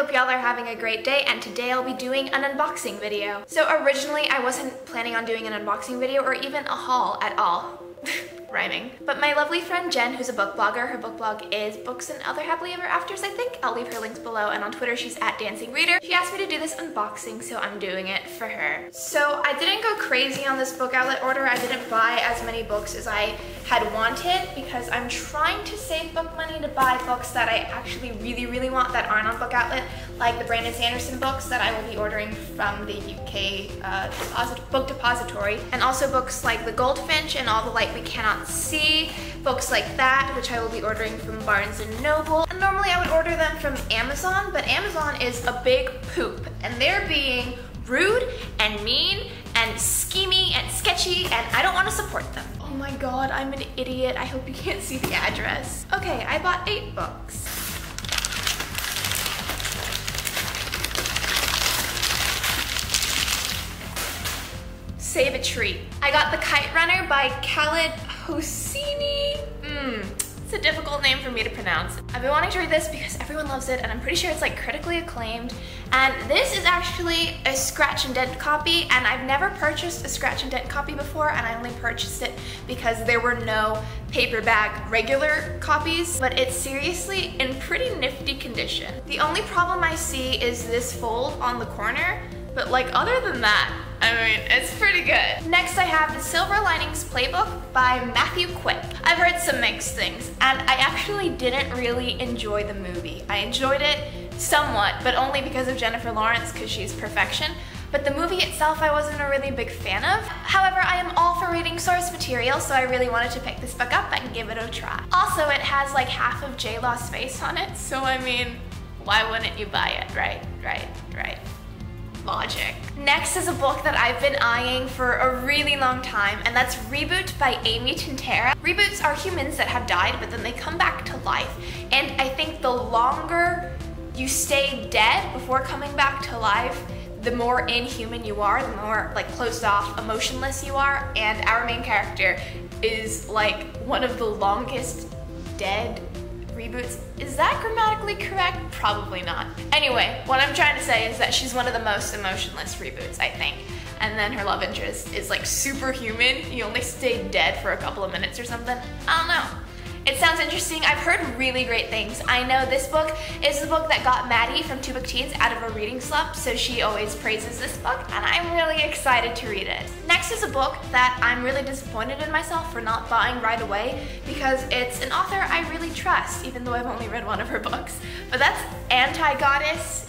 hope y'all are having a great day, and today I'll be doing an unboxing video. So originally I wasn't planning on doing an unboxing video or even a haul at all. Rhyming. But my lovely friend Jen, who's a book blogger, her book blog is Books and Other Happily Ever Afters, I think. I'll leave her links below, and on Twitter she's @DancingReader. She asked me to do this unboxing, so I'm doing it for her. So I didn't go crazy on this book outlet order. I didn't buy as many books as I had wanted because I'm trying to save book money to buy books that I actually really want that aren't on book outlet, like the Brandon Sanderson books that I will be ordering from the UK book depository, and also books like The Goldfinch and All the Light We Cannot See, books like that, which I will be ordering from Barnes & Noble. And normally I would order them from Amazon, but Amazon is a big poop, and they're being rude and mean and schemy and sketchy, and I don't want to support them. Oh my god, I'm an idiot. I hope you can't see the address. Okay, I bought 8 books. Save a treat. I got The Kite Runner by Khaled Hosseini. It's a difficult name for me to pronounce. I've been wanting to read this because everyone loves it, and I'm pretty sure it's like critically acclaimed. And this is actually a scratch and dent copy, and I've never purchased a scratch and dent copy before, and I only purchased it because there were no paperback regular copies, but it's seriously in pretty nifty condition. The only problem I see is this fold on the corner, but like other than that, I mean, it's pretty good. Next I have The Silver Linings Playbook by Matthew Quick. I've heard some mixed things, and I actually didn't really enjoy the movie. I enjoyed it somewhat, but only because of Jennifer Lawrence, because she's perfection. But the movie itself I wasn't a really big fan of. However, I am all for reading source material, so I really wanted to pick this book up and give it a try. Also, it has like half of J-Law's face on it, so I mean, why wouldn't you buy it, right? Logic. Next is a book that I've been eyeing for a really long time, and that's Reboot by Amy Tintera. Reboots are humans that have died, but then they come back to life. And I think the longer you stay dead before coming back to life, the more inhuman you are, the more like closed off, emotionless you are. And our main character is like one of the longest dead reboots. Is that grammatically correct? Probably not. Anyway, what I'm trying to say is that she's one of the most emotionless reboots, I think. And then her love interest is like superhuman. You only stay dead for a couple of minutes or something. I don't know. It sounds interesting. I've heard really great things. I know this book is the book that got Maddie from Two Book Teens out of a reading slump, so she always praises this book, and I'm really excited to read it. Next is a book that I'm really disappointed in myself for not buying right away because it's an author I really trust, even though I've only read one of her books. But that's Anti-Goddess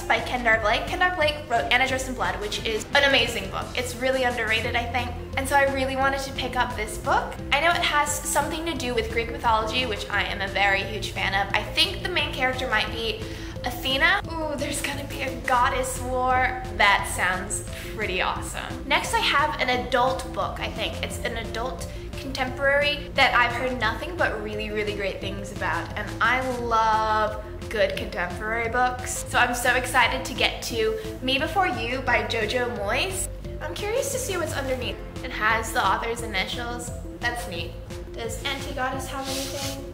by Kendar Blake. Kendar Blake wrote Anna Dressed in Blood, which is an amazing book. It's really underrated, I think. And so I really wanted to pick up this book. I know it has something to do with Greek mythology, which I am a very huge fan of. I think the main character might be Athena. Ooh, there's gonna be a goddess war. That sounds pretty awesome. Next I have an adult book, I think. It's an adult contemporary that I've heard nothing but really great things about, and I love good contemporary books. So I'm so excited to get to Me Before You by Jojo Moyes. I'm curious to see what's underneath. It has the author's initials. That's neat. Does Anti-Goddess have anything?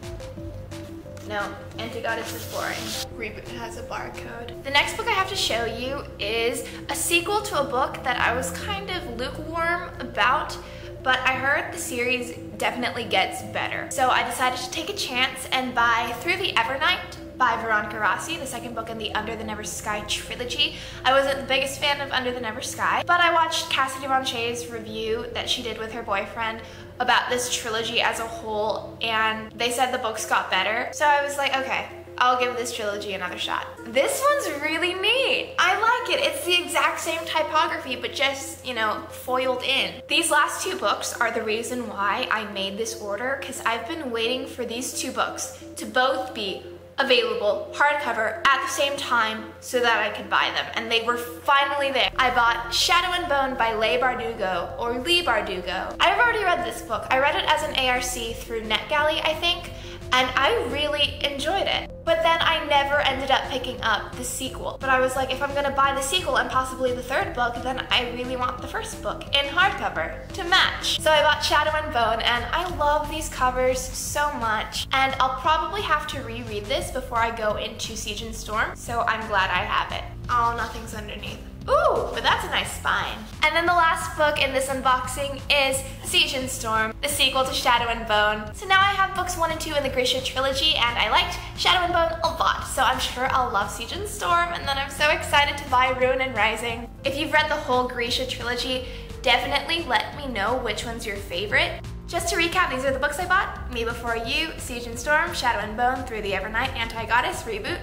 No, Anti-Goddess is boring. Reboot has a barcode. The next book I have to show you is a sequel to a book that I was kind of lukewarm about, but I heard the series definitely gets better. So I decided to take a chance and buy Through the Evernight by Veronica Rossi, the second book in the Under the Never Sky trilogy. I wasn't the biggest fan of Under the Never Sky, but I watched Cassidy Von Shay's review that she did with her boyfriend about this trilogy as a whole, and they said the books got better. So I was like, okay, I'll give this trilogy another shot. This one's really neat. I like it. It's the exact same typography, but just, you know, foiled in. These last 2 books are the reason why I made this order, because I've been waiting for these 2 books to both be available hardcover at the same time so that I could buy them, and they were finally there. I bought Shadow and Bone by Leigh Bardugo, or Leigh Bardugo. I've already read this book. I read it as an ARC through NetGalley, I think, and I really enjoyed it. But then I never ended up picking up the sequel. But I was like, if I'm gonna buy the sequel and possibly the third book, then I really want the first book in hardcover to match. So I bought Shadow and Bone, and I love these covers so much. And I'll probably have to reread this before I go into Siege and Storm, so I'm glad I have it. Oh, nothing's underneath. Ooh, but that's a nice spine. And then the last book in this unboxing is Siege and Storm, the sequel to Shadow and Bone. So now I have books 1 and 2 in the Grisha trilogy, and I liked Shadow and Bone a lot, so I'm sure I'll love Siege and Storm, and then I'm so excited to buy Ruin and Rising. If you've read the whole Grisha trilogy, definitely let me know which one's your favorite. Just to recap, these are the books I bought: Me Before You, Siege and Storm, Shadow and Bone, Through the Evernight, Anti-Goddess, Reboot,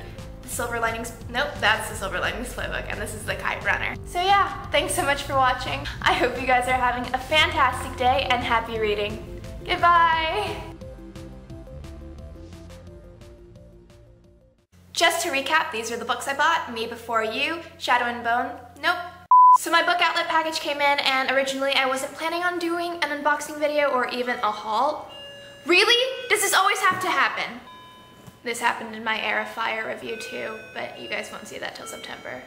Silver Linings, nope, that's the Silver Linings Playbook, and this is the Kite Runner. So yeah, thanks so much for watching. I hope you guys are having a fantastic day and happy reading. Goodbye! Just to recap, these are the books I bought: Me Before You, Shadow and Bone, nope. So my book outlet package came in, and originally I wasn't planning on doing an unboxing video or even a haul. Really? Does this always have to happen? This happened in my Air of Fire review too, but you guys won't see that till September.